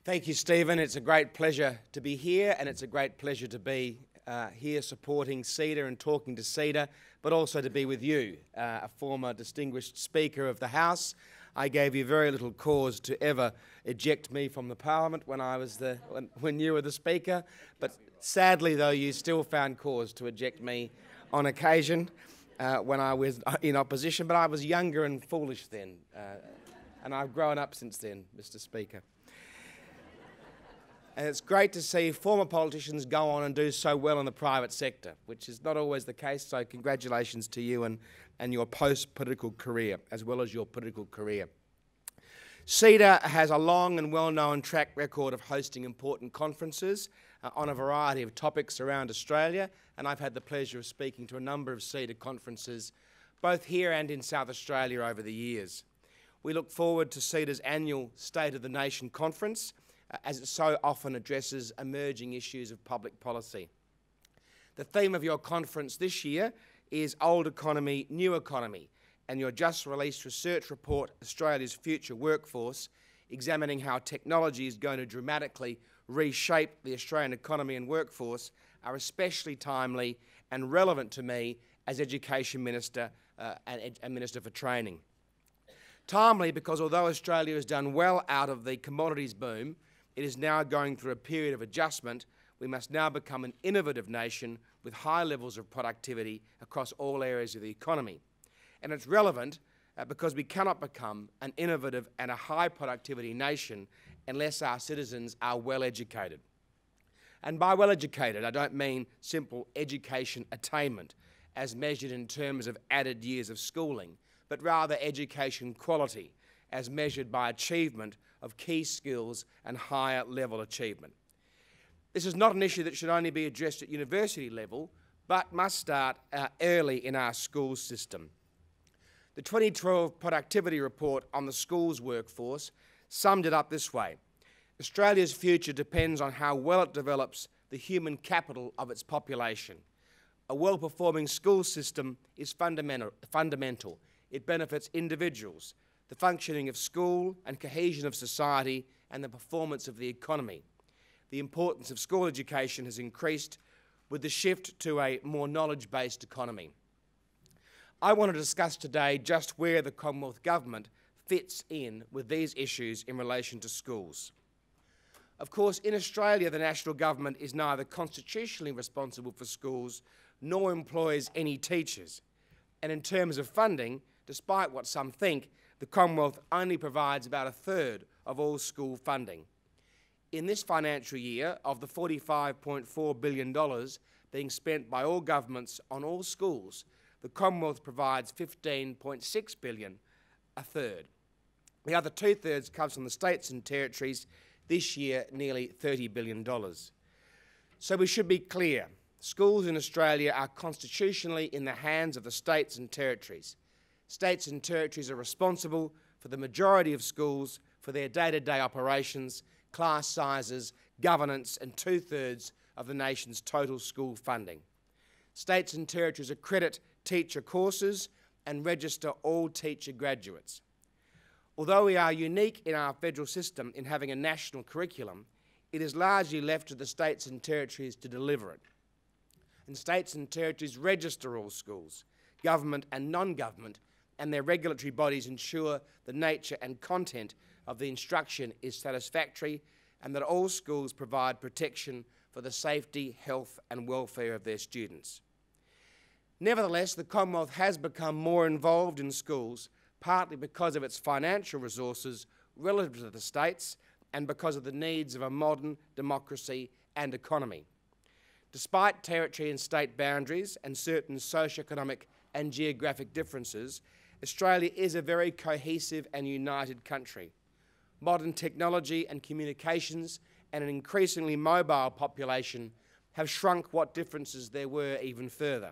Thank you, Stephen. It's a great pleasure to be here, and it's a great pleasure to be here supporting CEDA and talking to CEDA, but also to be with you, a former distinguished Speaker of the House. I gave you very little cause to ever eject me from the Parliament when you were the Speaker, but sadly, though, you still found cause to eject me on occasion when I was in opposition, but I was younger and foolish then, and I've grown up since then, Mr. Speaker. And it's great to see former politicians go on and do so well in the private sector, which is not always the case, so congratulations to you and your post-political career, as well as your political career. CEDA has a long and well-known track record of hosting important conferences on a variety of topics around Australia, and I've had the pleasure of speaking to a number of CEDA conferences, both here and in South Australia over the years. We look forward to CEDA's annual State of the Nation conference, as it so often addresses emerging issues of public policy. The theme of your conference this year is Old Economy, New Economy, and your just-released research report, Australia's Future Workforce, examining how technology is going to dramatically reshape the Australian economy and workforce, are especially timely and relevant to me as Education Minister and Minister for Training. Timely because although Australia has done well out of the commodities boom, it is now going through a period of adjustment. We must now become an innovative nation with high levels of productivity across all areas of the economy. And it's relevant because we cannot become an innovative and a high productivity nation unless our citizens are well educated. And by well educated, I don't mean simple education attainment as measured in terms of added years of schooling, but rather education quality as measured by achievement of key skills and higher level achievement. This is not an issue that should only be addressed at university level, but must start early in our school system. The 2012 Productivity Report on the schools workforce summed it up this way: Australia's future depends on how well it develops the human capital of its population. A well-performing school system is fundamental. It benefits individuals, the functioning of school and cohesion of society, and the performance of the economy. The importance of school education has increased with the shift to a more knowledge-based economy. I want to discuss today just where the Commonwealth Government fits in with these issues in relation to schools. Of course, in Australia, the national government is neither constitutionally responsible for schools nor employs any teachers. And in terms of funding, despite what some think, the Commonwealth only provides about a third of all school funding. In this financial year, of the $45.4 billion being spent by all governments on all schools, the Commonwealth provides $15.6 billion, a third. The other two-thirds comes from the states and territories, this year nearly $30 billion. So we should be clear, schools in Australia are constitutionally in the hands of the states and territories. States and territories are responsible for the majority of schools, for their day-to-day operations, class sizes, governance, and two-thirds of the nation's total school funding. States and territories accredit teacher courses and register all teacher graduates. Although we are unique in our federal system in having a national curriculum, it is largely left to the states and territories to deliver it. And states and territories register all schools, government and non-government, and their regulatory bodies ensure the nature and content of the instruction is satisfactory and that all schools provide protection for the safety, health and welfare of their students. Nevertheless, the Commonwealth has become more involved in schools, partly because of its financial resources relative to the states and because of the needs of a modern democracy and economy. Despite territory and state boundaries and certain socio-economic and geographic differences, Australia is a very cohesive and united country. Modern technology and communications and an increasingly mobile population have shrunk what differences there were even further.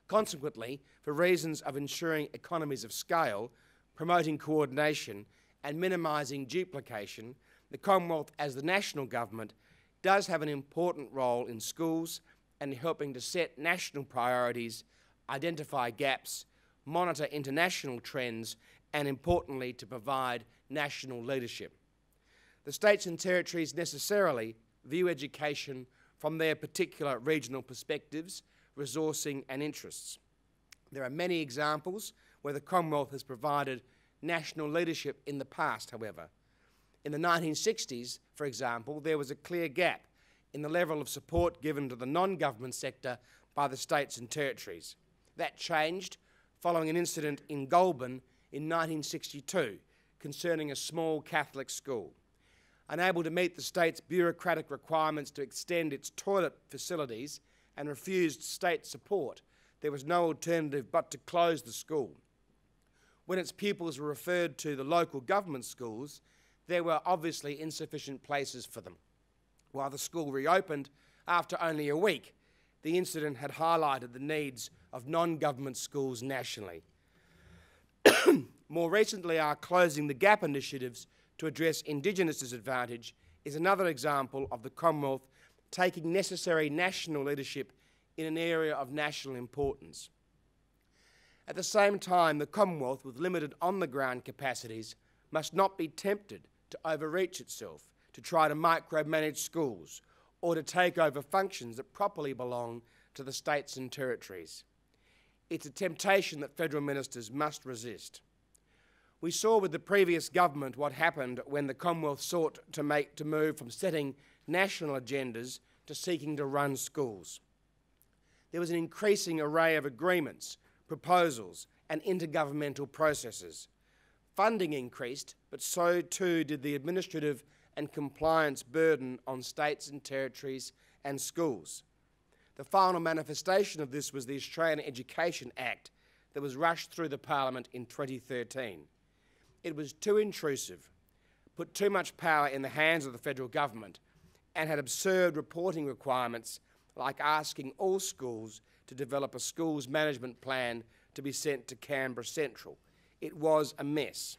Consequently, for reasons of ensuring economies of scale, promoting coordination and minimising duplication, the Commonwealth as the national government does have an important role in schools and helping to set national priorities, identify gaps, monitor international trends, and importantly, to provide national leadership. The states and territories necessarily view education from their particular regional perspectives, resourcing and interests. There are many examples where the Commonwealth has provided national leadership in the past, however. In the 1960s, for example, there was a clear gap in the level of support given to the non-government sector by the states and territories. That changed following an incident in Goulburn in 1962 concerning a small Catholic school. Unable to meet the state's bureaucratic requirements to extend its toilet facilities and refused state support, there was no alternative but to close the school. When its pupils were referred to the local government schools, there were obviously insufficient places for them. While the school reopened after only a week, the incident had highlighted the needs of non-government schools nationally. More recently, our Closing the Gap initiatives to address Indigenous disadvantage is another example of the Commonwealth taking necessary national leadership in an area of national importance. At the same time, the Commonwealth, with limited on-the-ground capacities, must not be tempted to overreach itself, to try to micromanage schools, or to take over functions that properly belong to the states and territories. It's a temptation that federal ministers must resist. We saw with the previous government what happened when the Commonwealth sought to move from setting national agendas to seeking to run schools. There was an increasing array of agreements, proposals and intergovernmental processes. Funding increased, but so too did the administrative and compliance burden on states and territories and schools. The final manifestation of this was the Australian Education Act that was rushed through the Parliament in 2013. It was too intrusive, put too much power in the hands of the federal government, and had absurd reporting requirements like asking all schools to develop a schools management plan to be sent to Canberra Central. It was a mess.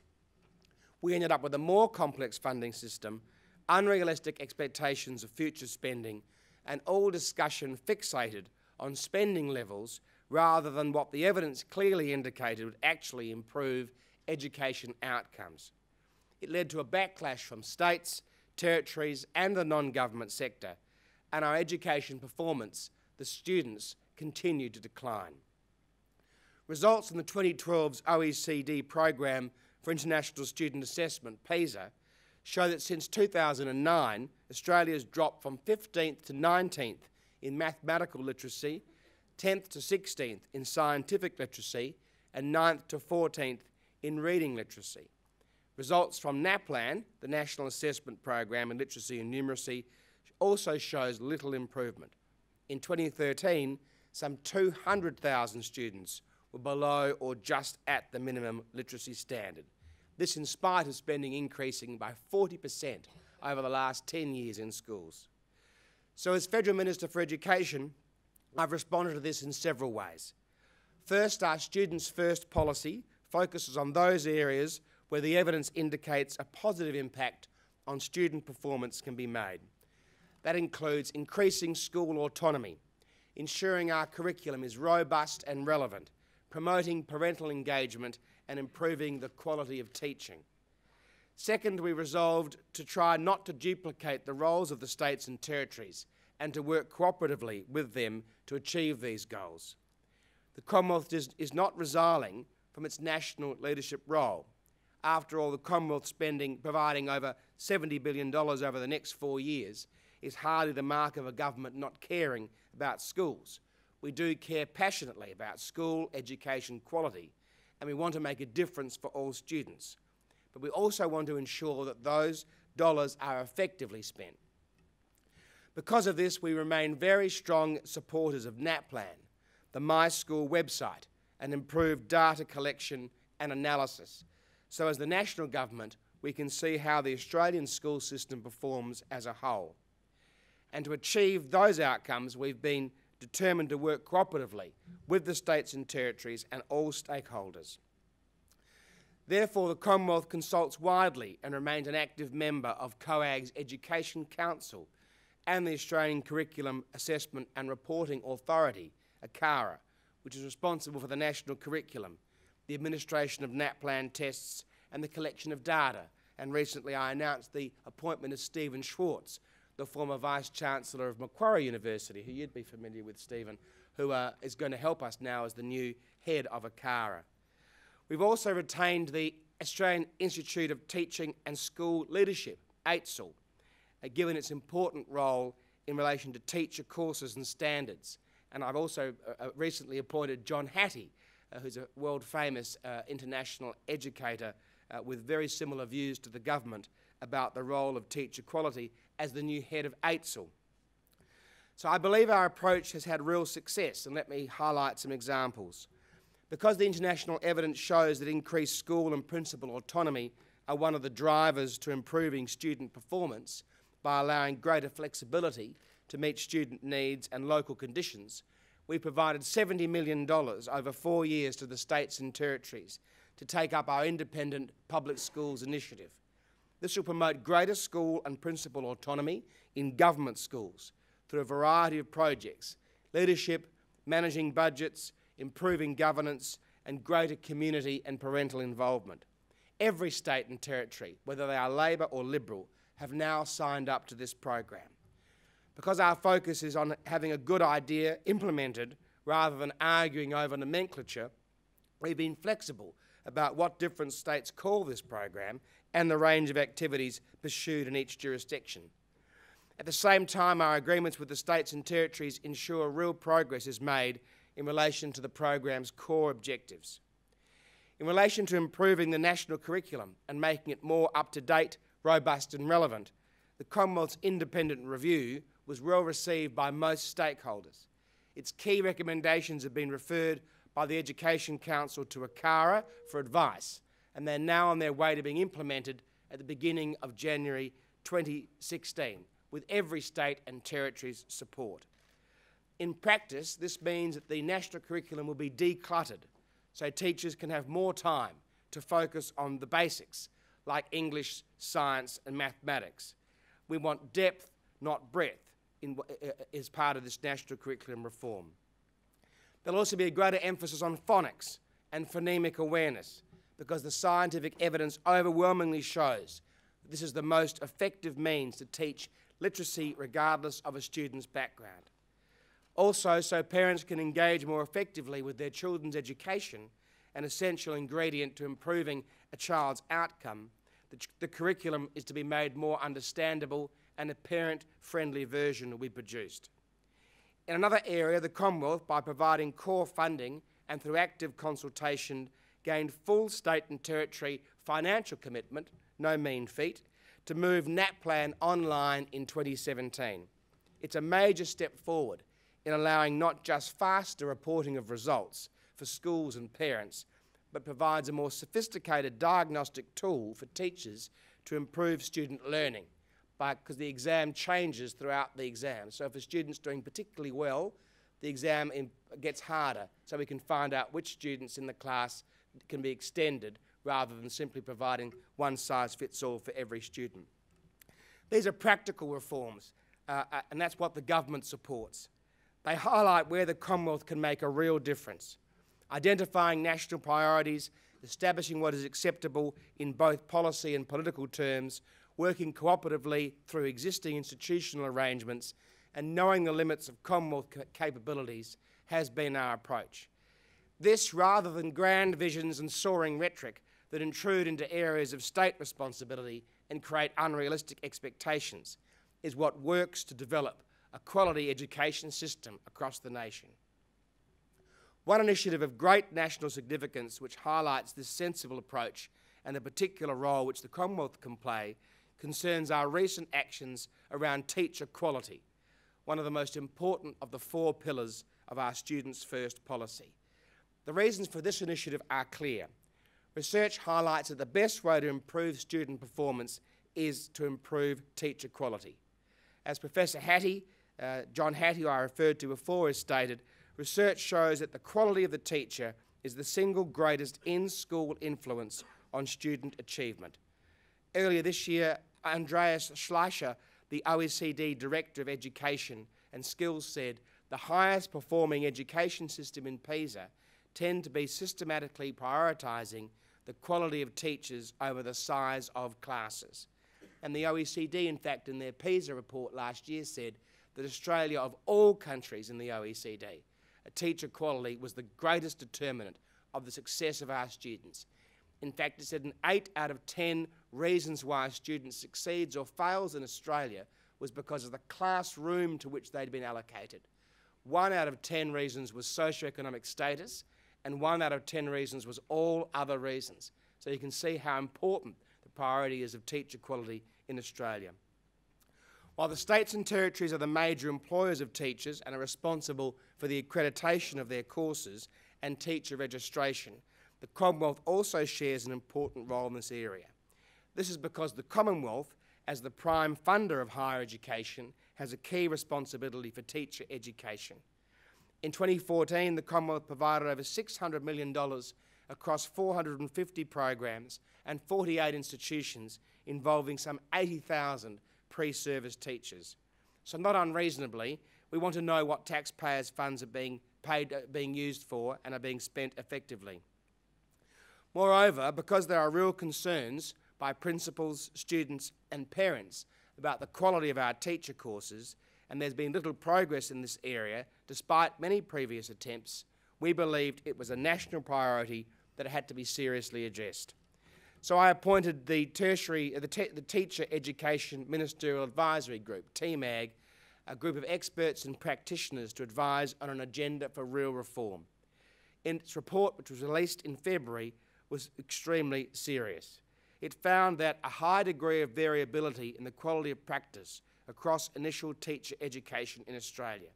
We ended up with a more complex funding system, unrealistic expectations of future spending, and all discussion fixated on spending levels rather than what the evidence clearly indicated would actually improve education outcomes. It led to a backlash from states, territories and the non-government sector, and our education performance, the students, continued to decline. Results from the 2012's OECD Programme for International Student Assessment, PISA, show that since 2009, Australia has dropped from 15th to 19th in mathematical literacy, 10th to 16th in scientific literacy, and 9th to 14th in reading literacy. Results from NAPLAN, the National Assessment Program in Literacy and Numeracy, also shows little improvement. In 2013, some 200,000 students were below or just at the minimum literacy standard. This in spite of spending increasing by 40% over the last 10 years in schools. So as Federal Minister for Education, I've responded to this in several ways. First, our Students First policy focuses on those areas where the evidence indicates a positive impact on student performance can be made. That includes increasing school autonomy, ensuring our curriculum is robust and relevant, promoting parental engagement and improving the quality of teaching. Second, we resolved to try not to duplicate the roles of the states and territories and to work cooperatively with them to achieve these goals. The Commonwealth is not resiling from its national leadership role. After all, the Commonwealth spending, providing over $70 billion over the next 4 years, is hardly the mark of a government not caring about schools. We do care passionately about school education quality, and we want to make a difference for all students. But we also want to ensure that those dollars are effectively spent. Because of this, we remain very strong supporters of NAPLAN, the My School website, and improved data collection and analysis. So as the national government, we can see how the Australian school system performs as a whole. And to achieve those outcomes, we've been determined to work cooperatively with the states and territories and all stakeholders. Therefore, the Commonwealth consults widely and remains an active member of COAG's Education Council and the Australian Curriculum Assessment and Reporting Authority, ACARA, which is responsible for the national curriculum, the administration of NAPLAN tests and the collection of data, And recently I announced the appointment of Stephen Schwartz, the former Vice-Chancellor of Macquarie University, who you'd be familiar with, Stephen, who is going to help us now as the new head of ACARA. We've also retained the Australian Institute of Teaching and School Leadership, AITSL, given its important role in relation to teacher courses and standards. And I've also recently appointed John Hattie, who's a world-famous international educator with very similar views to the government about the role of teacher quality as the new head of AITSL. So I believe our approach has had real success, and let me highlight some examples. Because the international evidence shows that increased school and principal autonomy are one of the drivers to improving student performance by allowing greater flexibility to meet student needs and local conditions, we provided $70 million over 4 years to the states and territories to take up our independent public schools initiative. This will promote greater school and principal autonomy in government schools through a variety of projects: leadership, managing budgets, improving governance, and greater community and parental involvement. Every state and territory, whether they are Labor or Liberal, have now signed up to this program. Because our focus is on having a good idea implemented rather than arguing over nomenclature, we've been flexible about what different states call this program and the range of activities pursued in each jurisdiction. At the same time, our agreements with the states and territories ensure real progress is made in relation to the program's core objectives. In relation to improving the national curriculum and making it more up-to-date, robust and relevant, the Commonwealth's independent review was well received by most stakeholders. Its key recommendations have been referred by the Education Council to ACARA for advice, and they're now on their way to being implemented at the beginning of January 2016, with every state and territory's support. In practice, this means that the national curriculum will be decluttered, so teachers can have more time to focus on the basics, like English, science and mathematics. We want depth, not breadth, as part of this national curriculum reform. There'll also be a greater emphasis on phonics and phonemic awareness, because the scientific evidence overwhelmingly shows that this is the most effective means to teach literacy regardless of a student's background. Also, so parents can engage more effectively with their children's education, an essential ingredient to improving a child's outcome, the curriculum is to be made more understandable and a parent-friendly version will be produced. In another area, the Commonwealth, by providing core funding and through active consultation, gained full state and territory financial commitment, no mean feat, to move NAPLAN online in 2017. It's a major step forward in allowing not just faster reporting of results for schools and parents, but provides a more sophisticated diagnostic tool for teachers to improve student learning, because the exam changes throughout the exam. So if a student's doing particularly well, the exam gets harder, so we can find out which students in the class can be extended rather than simply providing one size fits all for every student. These are practical reforms, and that's what the government supports. They highlight where the Commonwealth can make a real difference, identifying national priorities, establishing what is acceptable in both policy and political terms, working cooperatively through existing institutional arrangements, and knowing the limits of Commonwealth capabilities has been our approach. This, rather than grand visions and soaring rhetoric that intrude into areas of state responsibility and create unrealistic expectations, is what works to develop a quality education system across the nation. One initiative of great national significance which highlights this sensible approach and the particular role which the Commonwealth can play concerns our recent actions around teacher quality, one of the most important of the 4 pillars of our Students First policy. The reasons for this initiative are clear. Research highlights that the best way to improve student performance is to improve teacher quality. As Professor Hattie, John Hattie, who I referred to before, has stated, research shows that the quality of the teacher is the single greatest in-school influence on student achievement. Earlier this year, Andreas Schleicher, the OECD Director of Education and Skills, said the highest performing education system in PISA tend to be systematically prioritising the quality of teachers over the size of classes. And the OECD, in fact, in their PISA report last year said that Australia, of all countries in the OECD, teacher quality was the greatest determinant of the success of our students. In fact, it said in 8 out of 10 reasons why a student succeeds or fails in Australia was because of the classroom to which they'd been allocated. 1 out of 10 reasons was socioeconomic status, and 1 out of 10 reasons was all other reasons. So you can see how important the priority is of teacher quality in Australia. While the states and territories are the major employers of teachers and are responsible for the accreditation of their courses and teacher registration, the Commonwealth also shares an important role in this area. This is because the Commonwealth, as the prime funder of higher education, has a key responsibility for teacher education. In 2014, the Commonwealth provided over $600 million across 450 programs and 48 institutions involving some 80,000 pre-service teachers. So not unreasonably, we want to know what taxpayers' funds are being used for and are being spent effectively. Moreover, because there are real concerns by principals, students and parents about the quality of our teacher courses, and there's been little progress in this area despite many previous attempts, we believed it was a national priority that had to be seriously addressed. So I appointed the Teacher Education Ministerial Advisory Group, TMAG, a group of experts and practitioners to advise on an agenda for real reform. In its report, which was released in February, was extremely serious. It found that a high degree of variability in the quality of practice across initial teacher education in Australia.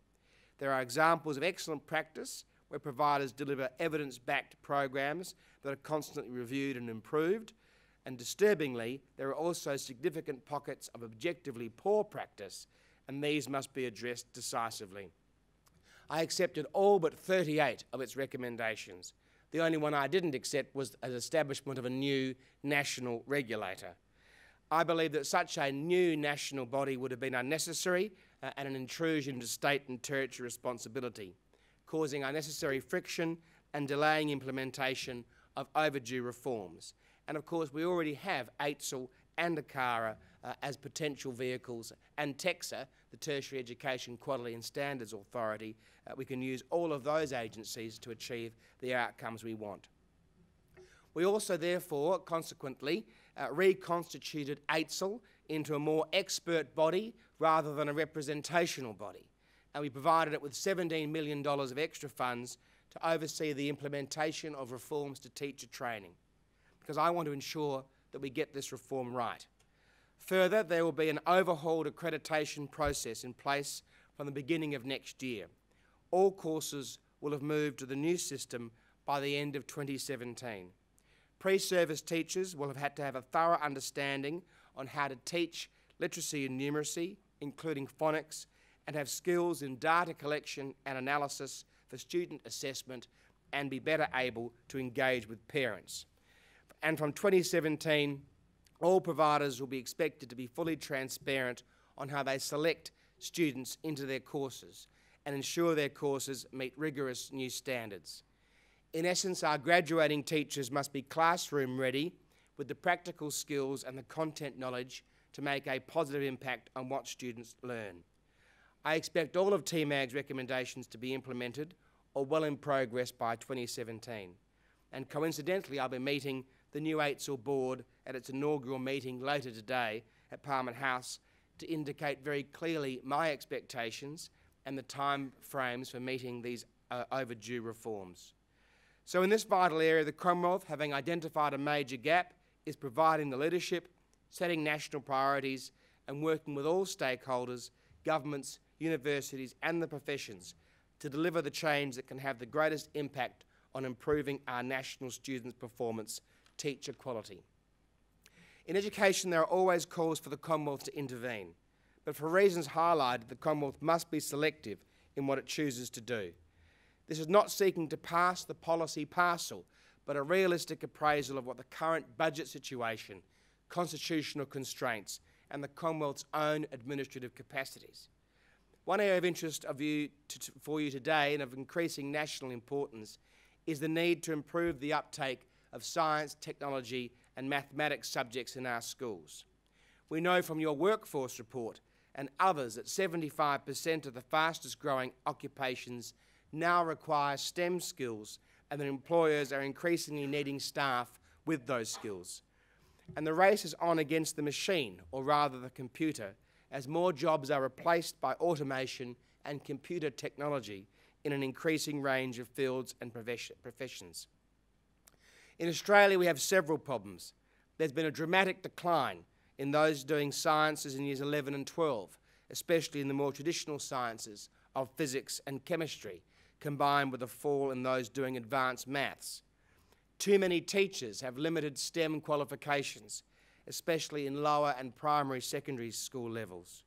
There are examples of excellent practice where providers deliver evidence-backed programs that are constantly reviewed and improved, and disturbingly, there are also significant pockets of objectively poor practice, and these must be addressed decisively. I accepted all but 38 of its recommendations. The only one I didn't accept was an establishment of a new national regulator. I believe that such a new national body would have been unnecessary and an intrusion into state and territory responsibility, causing unnecessary friction and delaying implementation of overdue reforms. And of course, we already have AITSL and ACARA as potential vehicles, and TEXA, the Tertiary Education Quality and Standards Authority. We can use all of those agencies to achieve the outcomes we want. We also, therefore, consequently, reconstituted AITSL into a more expert body rather than a representational body. And we provided it with $17 million of extra funds to oversee the implementation of reforms to teacher training, because I want to ensure that we get this reform right. Further, there will be an overhauled accreditation process in place from the beginning of next year. All courses will have moved to the new system by the end of 2017. Pre-service teachers will have had to have a thorough understanding on how to teach literacy and numeracy, including phonics, and have skills in data collection and analysis for student assessment, and be better able to engage with parents. And from 2017, all providers will be expected to be fully transparent on how they select students into their courses and ensure their courses meet rigorous new standards. In essence, our graduating teachers must be classroom ready with the practical skills and the content knowledge to make a positive impact on what students learn. I expect all of TMAG's recommendations to be implemented or well in progress by 2017. And coincidentally, I'll be meeting the new AITSL board at its inaugural meeting later today at Parliament House to indicate very clearly my expectations and the time frames for meeting these overdue reforms. So in this vital area, the Commonwealth, having identified a major gap, is providing the leadership, setting national priorities and working with all stakeholders, governments, universities and the professions to deliver the change that can have the greatest impact on improving our national students' performance, teacher quality. In education, there are always calls for the Commonwealth to intervene, but for reasons highlighted, the Commonwealth must be selective in what it chooses to do. This is not seeking to pass the policy parcel, but a realistic appraisal of what the current budget situation, constitutional constraints, and the Commonwealth's own administrative capacities. One area of interest for you today and of increasing national importance is the need to improve the uptake of science, technology and mathematics subjects in our schools. We know from your workforce report and others that 75% of the fastest growing occupations now require STEM skills, and that employers are increasingly needing staff with those skills. And the race is on against the machine, or rather the computer, as more jobs are replaced by automation and computer technology in an increasing range of fields and professions. In Australia, we have several problems. There's been a dramatic decline in those doing sciences in years 11 and 12, especially in the more traditional sciences of physics and chemistry, combined with a fall in those doing advanced maths. Too many teachers have limited STEM qualifications, especially in lower and primary secondary school levels.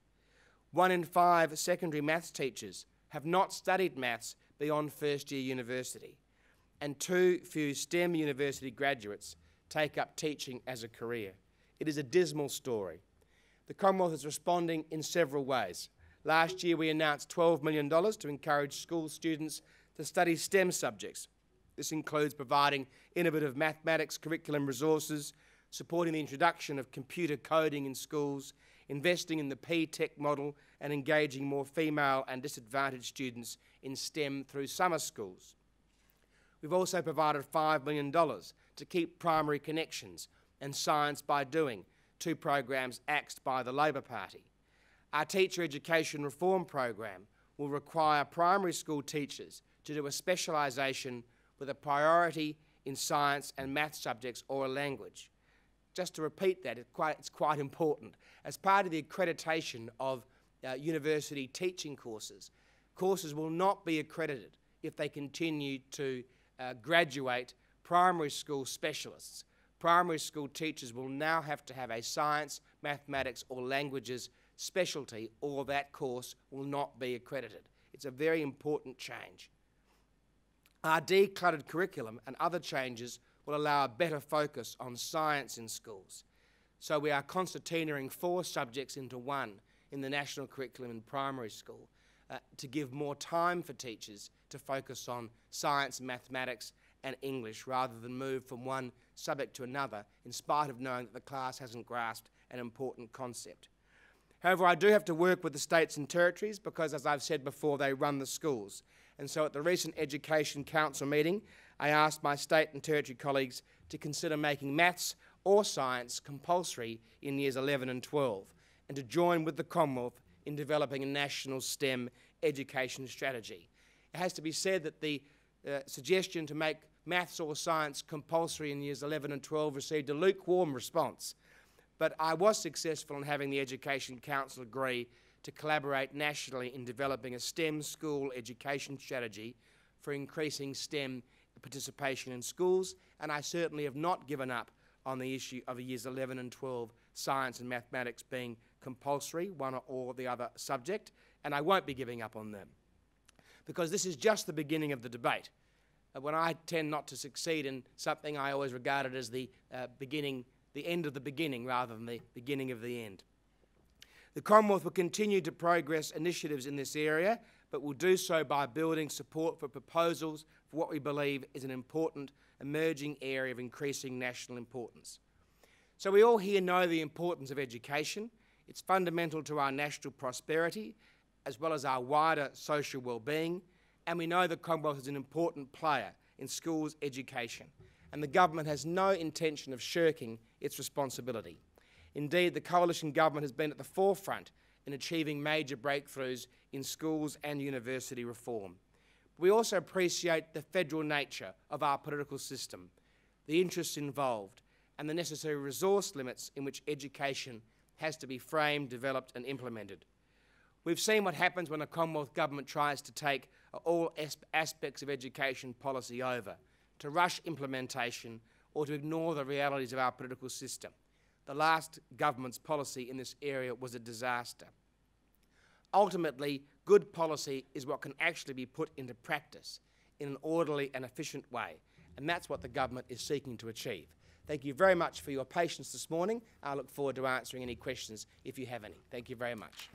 1 in 5 secondary maths teachers have not studied maths beyond first-year university, and too few STEM university graduates take up teaching as a career. It is a dismal story. The Commonwealth is responding in several ways. Last year we announced $12 million to encourage school students to study STEM subjects. This includes providing innovative mathematics curriculum resources, supporting the introduction of computer coding in schools, investing in the P-Tech model and engaging more female and disadvantaged students in STEM through summer schools. We've also provided $5 million to keep primary connections and Science by Doing, 2 programs axed by the Labor Party. Our teacher education reform program will require primary school teachers to do a specialisation with a priority in science and math subjects or a language. Just to repeat that, it's quite important. As part of the accreditation of university teaching courses, courses will not be accredited if they continue to graduate primary school specialists. Primary school teachers will now have to have a science, mathematics or languages specialty, or that course will not be accredited. It's a very important change. Our decluttered curriculum and other changes will allow a better focus on science in schools. So we are concertinaing 4 subjects into 1 in the national curriculum in primary school to give more time for teachers to focus on science, mathematics and English rather than move from one subject to another in spite of knowing that the class hasn't grasped an important concept. However, I do have to work with the states and territories because, as I've said before, they run the schools. And so at the recent Education Council meeting, I asked my state and territory colleagues to consider making maths or science compulsory in years 11 and 12 and to join with the Commonwealth in developing a national STEM education strategy. It has to be said that the suggestion to make maths or science compulsory in years 11 and 12 received a lukewarm response, but I was successful in having the Education Council agree to collaborate nationally in developing a STEM school education strategy for increasing STEM participation in schools, and I certainly have not given up on the issue of years 11 and 12 science and mathematics being compulsory, one or the other subject, and I won't be giving up on them. Because this is just the beginning of the debate. When I tend not to succeed in something, I always regard it as the end of the beginning rather than the beginning of the end. The Commonwealth will continue to progress initiatives in this area, but will do so by building support for proposals for what we believe is an important emerging area of increasing national importance. So we all here know the importance of education. It's fundamental to our national prosperity, as well as our wider social well-being, and we know the Commonwealth is an important player in schools education, and the government has no intention of shirking its responsibility. Indeed, the coalition government has been at the forefront in achieving major breakthroughs in schools and university reform. We also appreciate the federal nature of our political system, the interests involved, and the necessary resource limits in which education has to be framed, developed and implemented. We've seen what happens when a Commonwealth government tries to take all aspects of education policy over, to rush implementation or to ignore the realities of our political system. The last government's policy in this area was a disaster. Ultimately, good policy is what can actually be put into practice in an orderly and efficient way, and that's what the government is seeking to achieve. Thank you very much for your patience this morning. I look forward to answering any questions if you have any. Thank you very much.